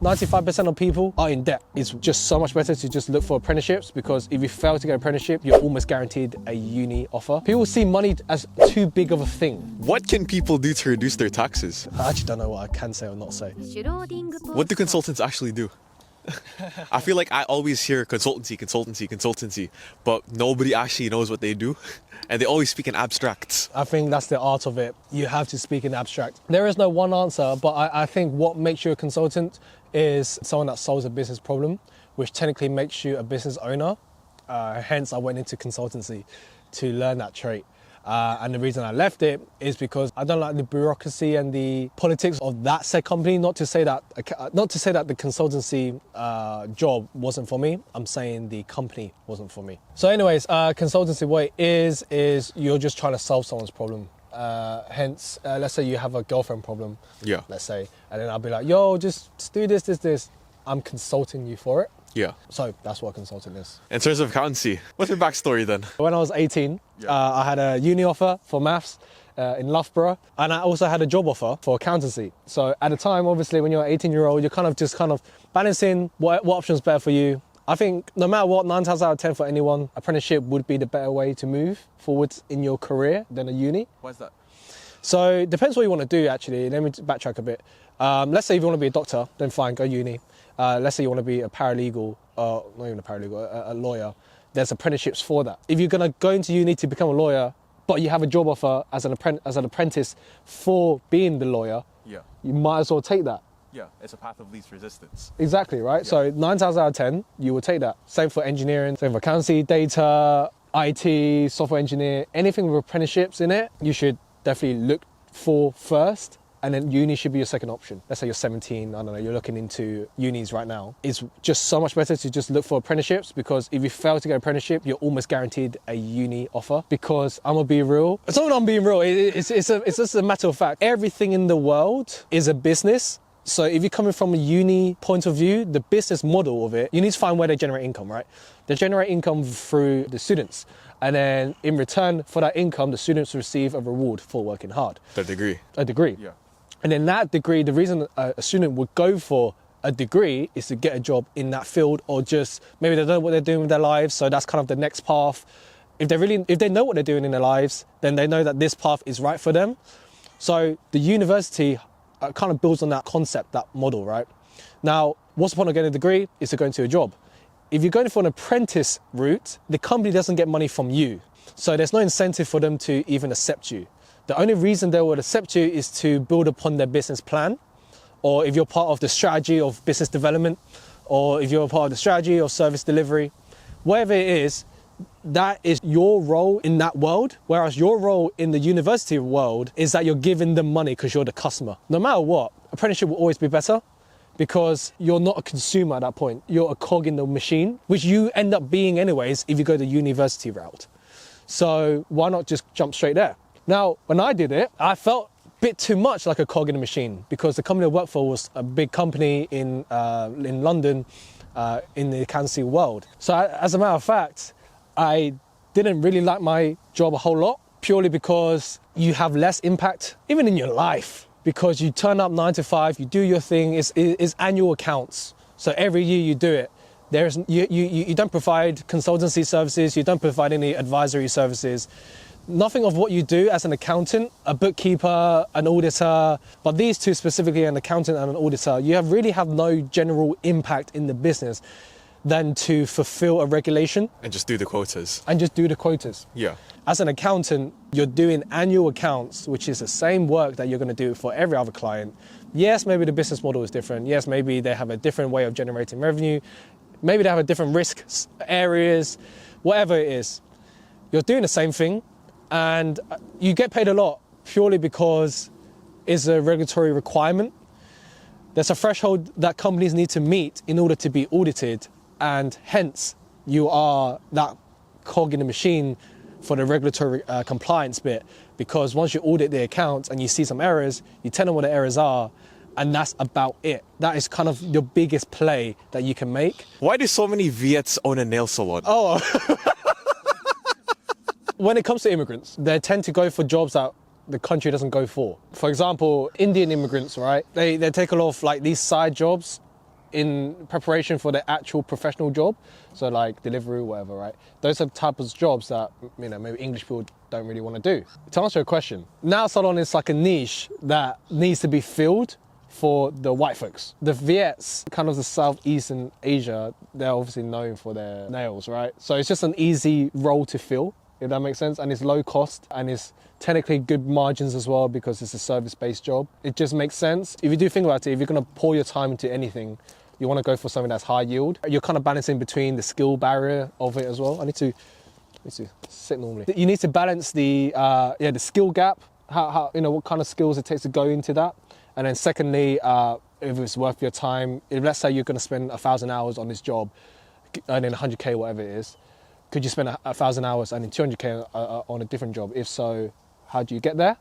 95% of people are in debt. It's just so much better to just look for apprenticeships, because if you fail to get an apprenticeship, you're almost guaranteed a uni offer. People see money as too big of a thing. What can people do to reduce their taxes? I actually don't know what I can say or not say. What do consultants actually do? I feel like I always hear consultancy, but nobody actually knows what they do. And they always speak in abstracts. I think that's the art of it. You have to speak in abstract. There is no one answer, but I think what makes you a consultant is someone that solves a business problem, which technically makes you a business owner. Hence, I went into consultancy to learn that trait. And the reason I left it is because I don't like the bureaucracy and the politics of that said company. Not to say that the consultancy job wasn't for me. I'm saying the company wasn't for me. So anyways, consultancy, what it is you're just trying to solve someone's problem. Hence, let's say you have a girlfriend problem. Yeah. Let's say, and then I'll be like, yo, just do this. I'm consulting you for it. Yeah. So that's what consulting is. In terms of accountancy, what's your backstory then? When I was 18, I had a uni offer for maths in Loughborough, and I also had a job offer for accountancy. So at the time, obviously, when you're an 18-year-old, you're kind of balancing what option's better for you. I think no matter what, 9 times out of 10 for anyone, apprenticeship would be the better way to move forwards in your career than a uni. Why is that? So it depends what you want to do, actually. Let me backtrack a bit. Let's say if you want to be a doctor, then fine, go uni. Let's say you want to be a paralegal, not even a paralegal, a lawyer. There's apprenticeships for that. If you're going to go into uni to become a lawyer, but you have a job offer as an apprentice for being the lawyer, you might as well take that. Yeah, it's a path of least resistance. Exactly, right? Yeah. So 9 times out of 10, you will take that. Same for engineering, same for accountancy, data, IT, software engineer, anything with apprenticeships in it, you should definitely look for first. And then uni should be your second option. Let's say you're 17, I don't know, you're looking into unis right now. It's just so much better to just look for apprenticeships, because if you fail to get an apprenticeship, you're almost guaranteed a uni offer. Because I'm gonna be real. It's not that I'm being real, it's just a matter of fact. Everything in the world is a business. So if you're coming from a uni point of view, the business model of it, you need to find where they generate income, right? They generate income through the students. And then in return for that income, the students receive a reward for working hard. A degree. A degree. Yeah. And then that degree, the reason a student would go for a degree is to get a job in that field, or just maybe they don't know what they're doing with their lives, so that's kind of the next path. If they know what they're doing in their lives, then they know that this path is right for them. So the university kind of builds on that concept, that model, right? Now, what's the point of getting a degree? Is to go into a job. If you're going for an apprentice route, the company doesn't get money from you. So there's no incentive for them to even accept you. The only reason they would accept you is to build upon their business plan, or if you're part of the strategy of business development, or if you're part of the strategy of service delivery, whatever it is, that is your role in that world. Whereas your role in the university world is that you're giving them money because you're the customer. No matter what, apprenticeship will always be better, because you're not a consumer at that point. You're a cog in the machine, which you end up being anyways if you go the university route. So why not just jump straight there? Now, when I did it, I felt a bit too much like a cog in the machine, because the company I worked for was a big company in London, in the accountancy world. So as a matter of fact, I didn't really like my job a whole lot, purely because you have less impact, even in your life, because you turn up 9 to 5, you do your thing, it's annual accounts. So every year you do it. You don't provide consultancy services, you don't provide any advisory services. Nothing of what you do as an accountant, a bookkeeper, an auditor, but these two specifically, an accountant and an auditor, you really have no general impact in the business than to fulfill a regulation. And just do the quotas. Yeah. As an accountant, you're doing annual accounts, which is the same work that you're going to do for every other client. Yes, maybe the business model is different. Yes, maybe they have a different way of generating revenue. Maybe they have a different risk areas, whatever it is. You're doing the same thing. And you get paid a lot purely because it's a regulatory requirement. There's a threshold that companies need to meet in order to be audited, and hence you are that cog in the machine for the regulatory compliance bit, because once you audit the accounts and you see some errors, you tell them what the errors are, and that's about it. That is kind of your biggest play that you can make. Why do so many Viets own a nail salon? Oh. When it comes to immigrants, they tend to go for jobs that the country doesn't go for. For example, Indian immigrants, right? They take a lot of like these side jobs in preparation for the actual professional job. So like delivery, whatever, right? Those are the types of jobs that, you know, maybe English people don't really want to do. To answer your question, nail salon is like a niche that needs to be filled for the white folks. The Viets, kind of the Southeastern Asia, they're obviously known for their nails, right? So it's just an easy role to fill, if that makes sense. And it's low cost and it's technically good margins as well because it's a service-based job. It just makes sense. If you do think about it, if you're gonna pour your time into anything, you wanna go for something that's high yield. You're kind of balancing between the skill barrier of it as well. I need to sit normally. You need to balance the skill gap, how you know, what kind of skills it takes to go into that. And then secondly, if it's worth your time, if let's say you're going to spend 1,000 hours on this job, earning 100K, whatever it is, could you spend 1,000 hours earning 200K on a different job? If so, how do you get there?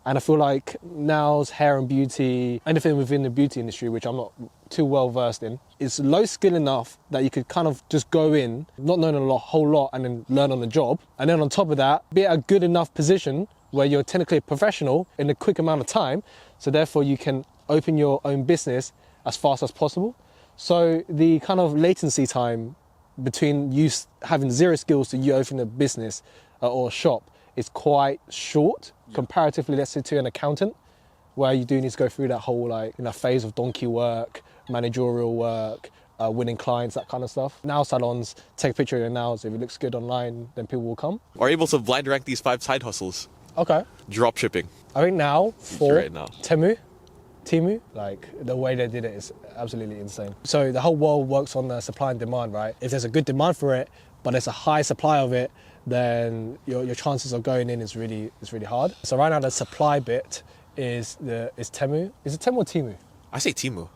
And I feel like nails, hair and beauty, anything within the beauty industry, which I'm not too well versed in, is low skill enough that you could kind of just go in, not knowing a whole lot, and then learn on the job. And then on top of that, be at a good enough position where you're technically a professional in a quick amount of time, so therefore you can open your own business as fast as possible. So the kind of latency time between you having zero skills to you opening a business or a shop is quite short comparatively, let's say, to an accountant, where you do need to go through that whole phase of donkey work, managerial work, winning clients, that kind of stuff. Nail salons, take a picture of your nails. If it looks good online, then people will come. Are able to blind rank these 5 side hustles. Okay. Drop shipping. I think now for right now. Temu, like the way they did it is absolutely insane. So the whole world works on the supply and demand, right? If there's a good demand for it, but there's a high supply of it, then your chances of going in is really hard. So right now the supply bit is Temu. Is it Temu or Temu? I say Timu.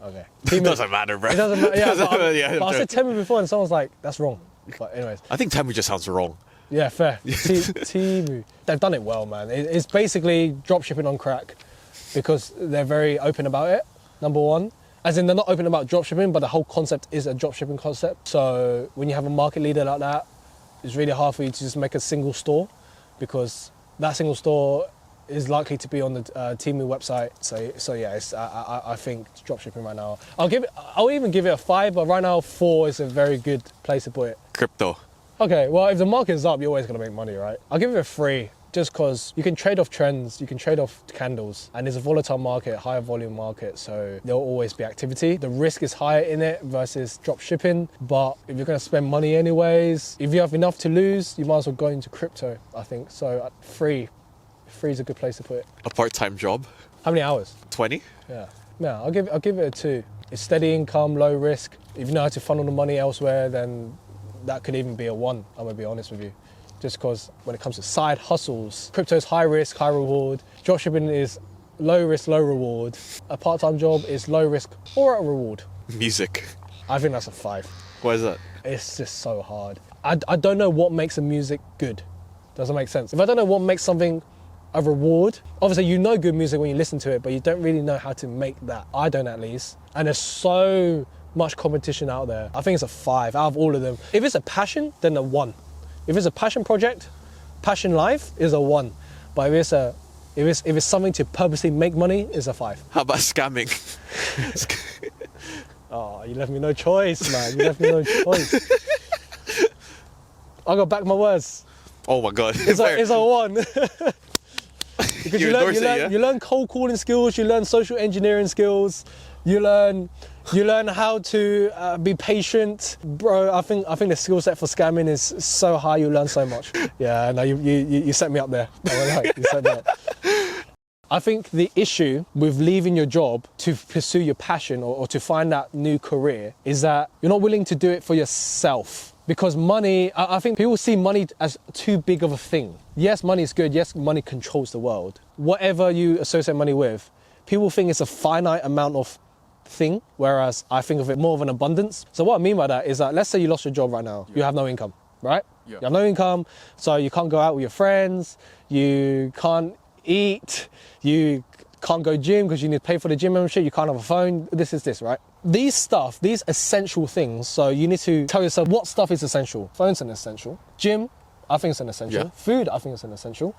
Okay. It doesn't matter, bro. It doesn't matter. Yeah, but I sure. said Temu before, and someone's like, "That's wrong." But anyways. I think Temu just sounds wrong. Yeah, fair. Temu. They've done it well, man. It's basically drop shipping on crack because they're very open about it, number one. As in, they're not open about drop shipping, but the whole concept is a drop shipping concept. So when you have a market leader like that, it's really hard for you to just make a single store because that single store is likely to be on the Temu website. So yeah, I think drop shipping right now. I'll even give it a 5, but right now 4 is a very good place to put it. Crypto. Okay, well, if the market is up, you're always going to make money, right? I'll give it a 3, just because you can trade off trends, you can trade off candles, and it's a volatile market, higher volume market, so there'll always be activity. The risk is higher in it versus drop shipping, but if you're going to spend money anyways, if you have enough to lose, you might as well go into crypto, I think. So 3 is a good place to put it. A part-time job. How many hours? 20. Yeah, I'll give it a 2. It's steady income, low risk. If you know how to funnel the money elsewhere, then that could even be a 1, I'm gonna be honest with you. Just because when it comes to side hustles, crypto is high risk, high reward. Dropshipping is low risk, low reward. A part-time job is low risk or a reward. Music. I think that's a 5. Why is that? It's just so hard. I don't know what makes a music good. Doesn't make sense. If I don't know what makes something a reward, obviously you know good music when you listen to it, but you don't really know how to make that. I don't, at least. And there's so much competition out there. I think it's a 5 out of all of them. If it's a passion, then a 1. If it's a passion project, passion life is a 1. But if it's something to purposely make money, it's a 5. How about scamming? Oh, you left me no choice, man. You left me no choice. I got back my words. Oh my God. It's a 1. Because you learn cold calling skills, you learn social engineering skills, you learn how to be patient. Bro, I think the skill set for scamming is so high, you learn so much. Yeah, no, you set me up there. You set me up. I think the issue with leaving your job to pursue your passion or to find that new career is that you're not willing to do it for yourself. Because money, I think people see money as too big of a thing. Yes, money is good. Yes, money controls the world. Whatever you associate money with, people think it's a finite amount of thing, whereas I think of it more of an abundance. So what I mean by that is that let's say you lost your job right now. Yeah. You have no income, right? Yeah. You have no income, so you can't go out with your friends, you can't eat, you can't go gym because you need to pay for the gym membership, you can't have a phone, this, right? These essential things, so you need to tell yourself what stuff is essential. Phone's an essential. Gym, I think it's an essential. Yeah. Food, I think it's an essential.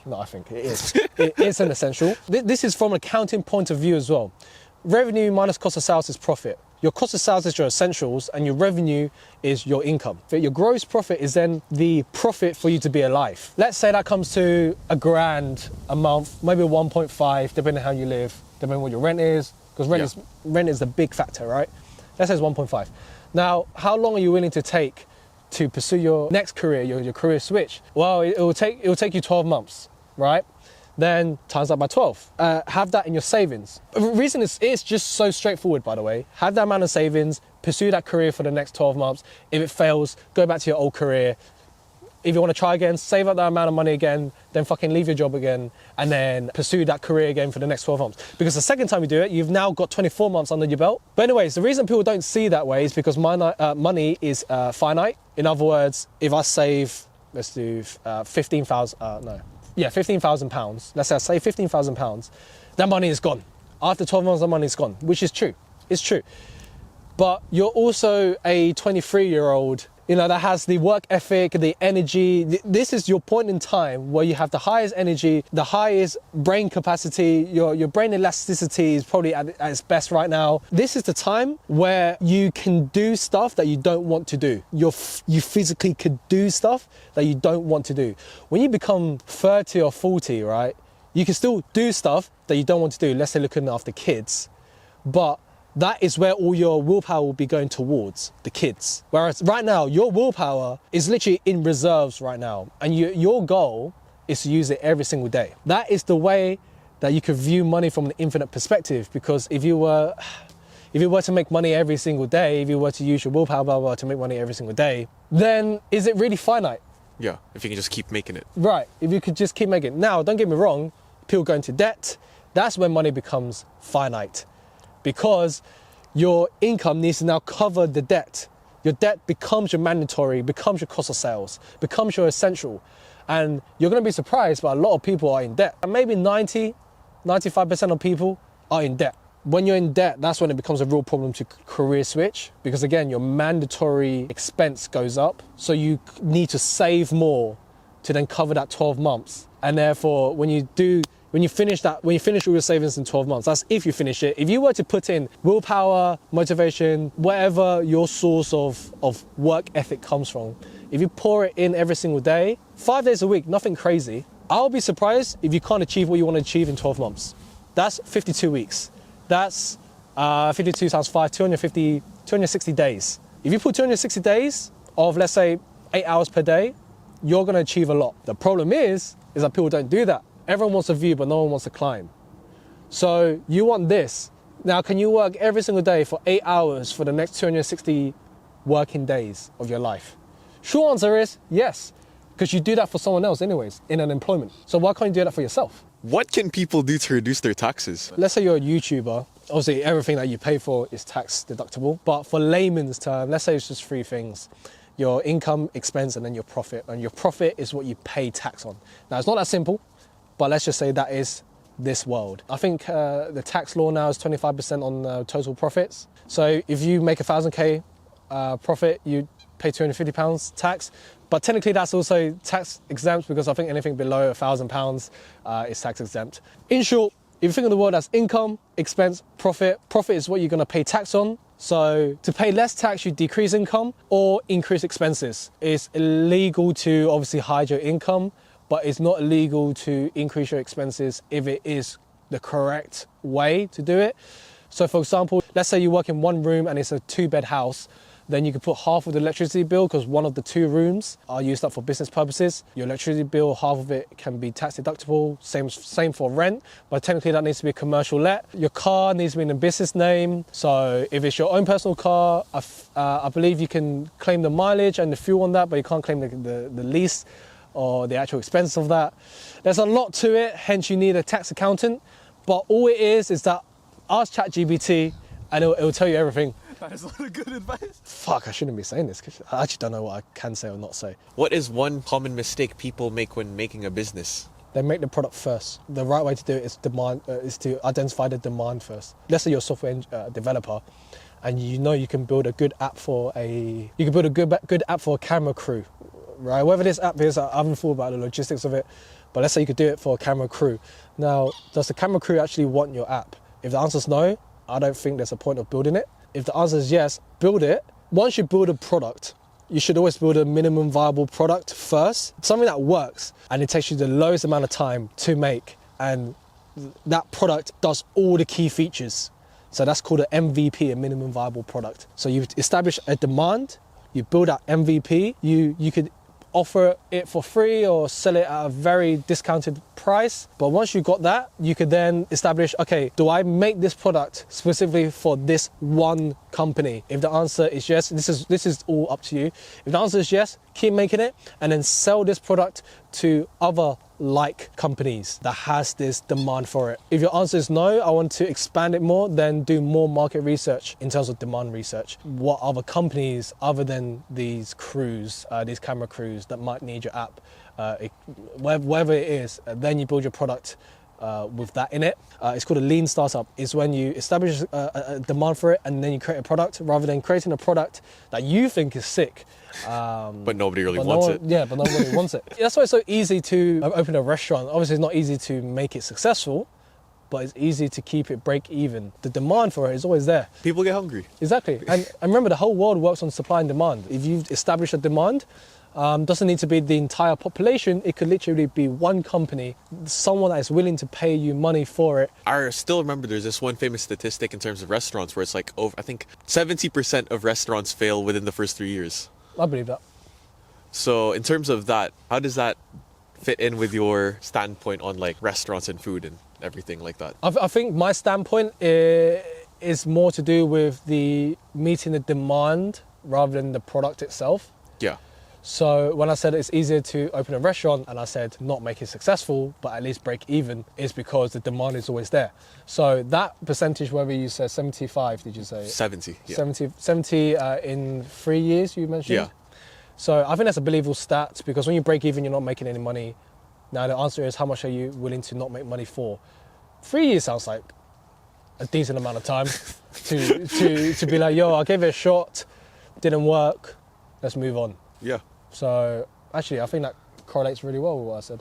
No, I think it is. It is an essential. This is from an accounting point of view as well. revenue minus cost of sales is profit. Your cost of sales is your essentials and your revenue is your income. Your gross profit is then the profit for you to be alive. Let's say that comes to $1,000 a month, maybe 1.5, depending on how you live, depending on what your rent is, because rent is the big factor, right? Let's say it's 1.5. Now, how long are you willing to take to pursue your next career, your career switch? Well, it will take you 12 months, right? Then times that by 12. Have that in your savings. The reason it's just so straightforward, by the way. Have that amount of savings, pursue that career for the next 12 months. If it fails, go back to your old career. If you want to try again, save up that amount of money again, then fucking leave your job again, and then pursue that career again for the next 12 months. Because the second time you do it, you've now got 24 months under your belt. But anyways, the reason people don't see that way is because money is finite. In other words, if I save, let's do 15,000, £15,000. Let's say I save £15,000. That money is gone. After 12 months, that money is gone, which is true. It's true. But you're also a 23-year-old, that has the work ethic, the energy. This is your point in time where you have the highest energy, the highest brain capacity. Your brain elasticity is probably at its best right now. This is the time where you can do stuff that you don't want to do. You physically could do stuff that you don't want to do. When you become 30 or 40, right, you can still do stuff that you don't want to do. Let's say looking after kids, but that is where all your willpower will be going towards, the kids. Whereas right now, your willpower is literally in reserves right now. And your goal is to use it every single day. That is the way that you could view money from an infinite perspective. Because if you were to make money every single day, if you were to use your willpower to make money every single day, then is it really finite? Yeah, if you can just keep making it. Right, if you could just keep making it. Now, don't get me wrong, people go into debt. That's when money becomes finite. Because your income needs to now cover the debt. Your debt becomes your mandatory, becomes your cost of sales, becomes your essential. And you're going to be surprised, but a lot of people are in debt. And maybe 95% of people are in debt. When you're in debt, that's when it becomes a real problem to career switch. Because again, your mandatory expense goes up. So you need to save more to then cover that 12 months. And therefore, when you finish all your savings in 12 months, that's if you finish it. If you were to put in willpower, motivation, whatever your source of work ethic comes from, if you pour it in every single day, 5 days a week, nothing crazy, I'll be surprised if you can't achieve what you want to achieve in 12 months. That's 52 weeks. That's 52 times 5, 260 days. If you put 260 days of, let's say, 8 hours per day, you're going to achieve a lot. The problem is that people don't do that. Everyone wants a view, but no one wants to climb. So you want this. Now, can you work every single day for 8 hours for the next 260 working days of your life? Short answer is yes, because you do that for someone else anyways, in an employment. So why can't you do that for yourself? What can people do to reduce their taxes? Let's say you're a YouTuber. Obviously, everything that you pay for is tax deductible. But for layman's term, let's say it's just 3 things. Your income, expense, and then your profit. And your profit is what you pay tax on. Now, it's not that simple, but let's just say that is this world. I think the tax law now is 25% on total profits. So if you make $1,000K profit, you pay £250 tax. But technically that's also tax exempt because I think anything below £1,000 is tax exempt. In short, if you think of the world as income, expense, profit is what you're gonna pay tax on. So to pay less tax, you decrease income or increase expenses. It's illegal to obviously hide your income, but it's not illegal to increase your expenses if it is the correct way to do it. So for example, let's say you work in one room and it's a 2-bed house, then you can put half of the electricity bill because one of the 2 rooms are used up for business purposes. Your electricity bill, half of it can be tax deductible, same for rent, but technically that needs to be a commercial let. Your car needs to be in a business name. So if it's your own personal car, I believe you can claim the mileage and the fuel on that, but you can't claim the lease or the actual expense of that. There's a lot to it, hence you need a tax accountant, but all it is that ask ChatGPT and it'll tell you everything. That is not a good advice. Fuck, I shouldn't be saying this because I actually don't know what I can say or not say. What is one common mistake people make when making a business? They make the product first. The right way to do it is to identify the demand first. Let's say you're a software developer and you can build a good app for a camera crew, right? Whether this app is, I haven't thought about the logistics of it, but let's say you could do it for a camera crew. Now, does the camera crew actually want your app? If the answer is no, I don't think there's a point of building it. If the answer is yes, build it. Once you build a product, you should always build a minimum viable product first, something that works and it takes you the lowest amount of time to make, and that product does all the key features. So that's called an MVP, a minimum viable product. So you establish a demand, you build that MVP, you could offer it for free or sell it at a very discounted price. But once you got that, you could then establish, okay, do I make this product specifically for this one company? If the answer is yes, this is all up to you. If the answer is yes, keep making it and then sell this product to other like companies that has this demand for it. If your answer is no, I want to expand it more, then do more market research in terms of demand research. What other companies other than these crews, these camera crews that might need your app, whatever it is, then you build your product with that in it. It's called a lean startup. It's when you establish a demand for it and then you create a product rather than creating a product that you think is sick. But nobody really wants it. Yeah, but nobody wants it. That's why it's so easy to open a restaurant. Obviously, it's not easy to make it successful, but it's easy to keep it break even. The demand for it is always there. People get hungry. Exactly. And remember, the whole world works on supply and demand. If you establish a demand, doesn't need to be the entire population. It could literally be one company, someone that is willing to pay you money for it. I still remember there's this one famous statistic in terms of restaurants where it's like, I think 70% of restaurants fail within the first 3 years. I believe that. So in terms of that, how does that fit in with your standpoint on like restaurants and food and everything like that? I think my standpoint is more to do with the meeting the demand rather than the product itself. Yeah. So when I said it's easier to open a restaurant and I said not make it successful, but at least break even, is because the demand is always there. So that percentage, whether you said 75, did you say? 70. Yeah. 70 in 3 years, you mentioned? Yeah. So I think that's a believable stat because when you break even, you're not making any money. Now the answer is how much are you willing to not make money for? 3 years sounds like a decent amount of time to be like, yo, I gave it a shot, didn't work, let's move on. Yeah. So actually, I think that correlates really well with what I said.